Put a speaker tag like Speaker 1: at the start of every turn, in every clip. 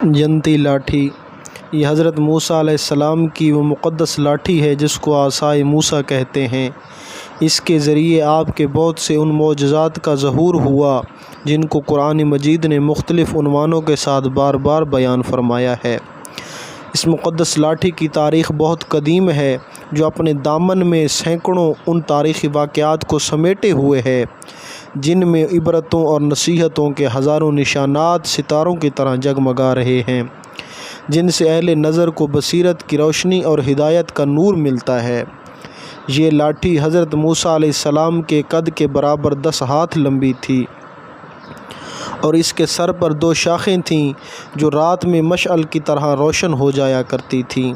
Speaker 1: جنتی لاٹھی یہ حضرت موسیٰ علیہ السلام کی وہ مقدس لاٹھی ہے جس کو عصائے موسیٰ کہتے ہیں۔ اس کے ذریعے آپ کے بہت سے ان معجزات کا ظہور ہوا جن کو قرآن مجید نے مختلف عنوانوں کے ساتھ بار بار بیان فرمایا ہے۔ اس مقدس لاٹھی کی تاریخ بہت قدیم ہے، جو اپنے دامن میں سینکڑوں ان تاریخی واقعات کو سمیٹے ہوئے ہے جن میں عبرتوں اور نصیحتوں کے ہزاروں نشانات ستاروں کی طرح جگمگا رہے ہیں، جن سے اہل نظر کو بصیرت کی روشنی اور ہدایت کا نور ملتا ہے۔ یہ لاٹھی حضرت موسیٰ علیہ السلام کے قد کے برابر 10 ہاتھ لمبی تھی اور اس کے سر پر 2 شاخیں تھیں جو رات میں مشعل کی طرح روشن ہو جایا کرتی تھیں۔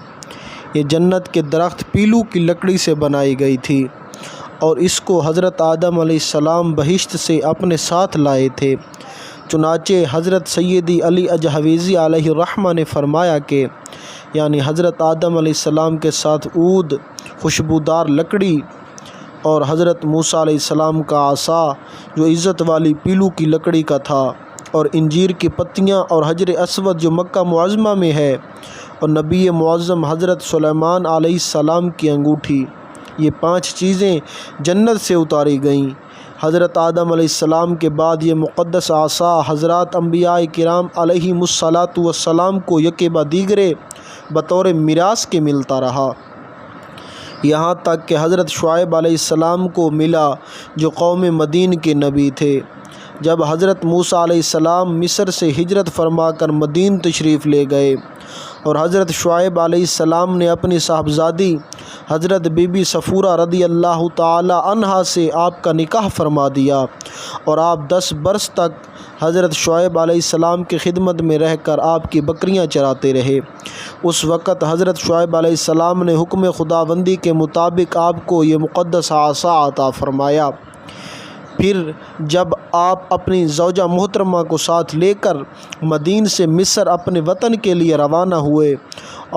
Speaker 1: یہ جنت کے درخت پیلو کی لکڑی سے بنائی گئی تھی اور اس کو حضرت آدم علیہ السلام بہشت سے اپنے ساتھ لائے تھے۔ چنانچہ حضرت سیدی علی اجہویزی علیہ الرحمہ نے فرمایا کہ یعنی حضرت آدم علیہ السلام کے ساتھ عود، خوشبودار لکڑی، اور حضرت موسیٰ علیہ السلام کا عصا جو عزت والی پیلو کی لکڑی کا تھا، اور انجیر کی پتیاں اور حجر اسود جو مکہ معظمہ میں ہے، اور نبی معظم حضرت سلیمان علیہ السلام کی انگوٹھی، یہ 5 چیزیں جنت سے اتاری گئیں۔ حضرت آدم علیہ السلام کے بعد یہ مقدس عصا حضرات انبیاء کرام علیہم الصلاۃ والسلام کو یکے بعد دیگرے بطور میراث کے ملتا رہا، یہاں تک کہ حضرت شعیب علیہ السلام کو ملا جو قوم مدین کے نبی تھے۔ جب حضرت موسیٰ علیہ السلام مصر سے ہجرت فرما کر مدین تشریف لے گئے اور حضرت شعیب علیہ السلام نے اپنی صاحبزادی حضرت بی بی صفورہ رضی اللہ تعالی عنہا سے آپ کا نکاح فرما دیا اور آپ 10 برس تک حضرت شعیب علیہ السلام کی خدمت میں رہ کر آپ کی بکریاں چراتے رہے، اس وقت حضرت شعیب علیہ السلام نے حکم خداوندی کے مطابق آپ کو یہ مقدس عصا عطا فرمایا۔ پھر جب آپ اپنی زوجہ محترمہ کو ساتھ لے کر مدین سے مصر اپنے وطن کے لیے روانہ ہوئے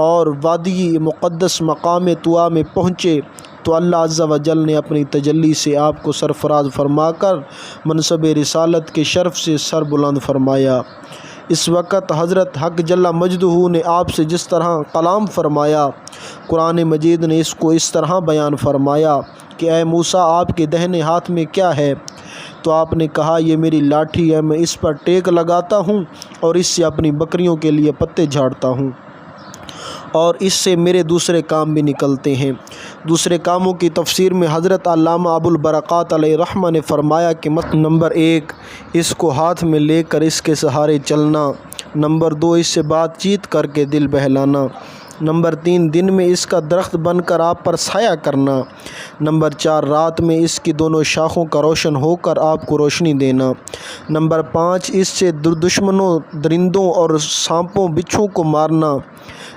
Speaker 1: اور وادی مقدس مقام طویٰ میں پہنچے تو اللہ عز و جل نے اپنی تجلی سے آپ کو سرفراز فرما کر منصب رسالت کے شرف سے سر بلند فرمایا۔ اس وقت حضرت حق جل مجدہ نے آپ سے جس طرح کلام فرمایا، قرآن مجید نے اس کو اس طرح بیان فرمایا کہ اے موسیٰ، آپ کے دہنے ہاتھ میں کیا ہے؟ تو آپ نے کہا یہ میری لاٹھی ہے، میں اس پر ٹیک لگاتا ہوں اور اس سے اپنی بکریوں کے لیے پتے جھاڑتا ہوں اور اس سے میرے دوسرے کام بھی نکلتے ہیں۔ دوسرے کاموں کی تفسیر میں حضرت علامہ ابو البرکات علیہ الرحمہ نے فرمایا کہ نمبر 1 اس کو ہاتھ میں لے کر اس کے سہارے چلنا، نمبر 2 اس سے بات چیت کر کے دل بہلانا، نمبر 3 دن میں اس کا درخت بن کر آپ پر سایہ کرنا، نمبر 4 رات میں اس کی دونوں شاخوں کا روشن ہو کر آپ کو روشنی دینا، نمبر 5 اس سے دشمنوں، درندوں اور سانپوں بچھو کو مارنا،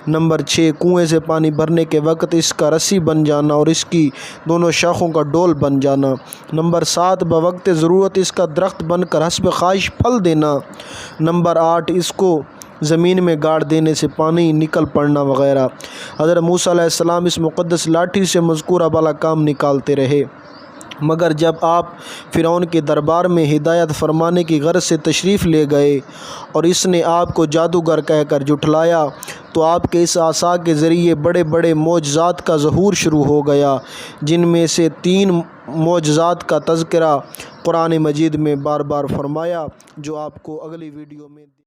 Speaker 1: نمبر 6 کنویں سے پانی بھرنے کے وقت اس کا رسی بن جانا اور اس کی دونوں شاخوں کا ڈول بن جانا، نمبر 7 بوقت ضرورت اس کا درخت بن کر حسب خواہش پھل دینا، نمبر 8 اس کو زمین میں گاڑ دینے سے پانی نکل پڑنا وغیرہ۔ حضرت موسیٰ علیہ السلام اس مقدس لاٹھی سے مذکورہ بالا کام نکالتے رہے، مگر جب آپ فرعون کے دربار میں ہدایت فرمانے کی غرض سے تشریف لے گئے اور اس نے آپ کو جادوگر کہہ کر جھٹلایا تو آپ کے اس عصا کے ذریعے بڑے بڑے معجزات کا ظہور شروع ہو گیا، جن میں سے 3 معجزات کا تذکرہ قرآن مجید میں بار بار فرمایا جو آپ کو اگلی ویڈیو میں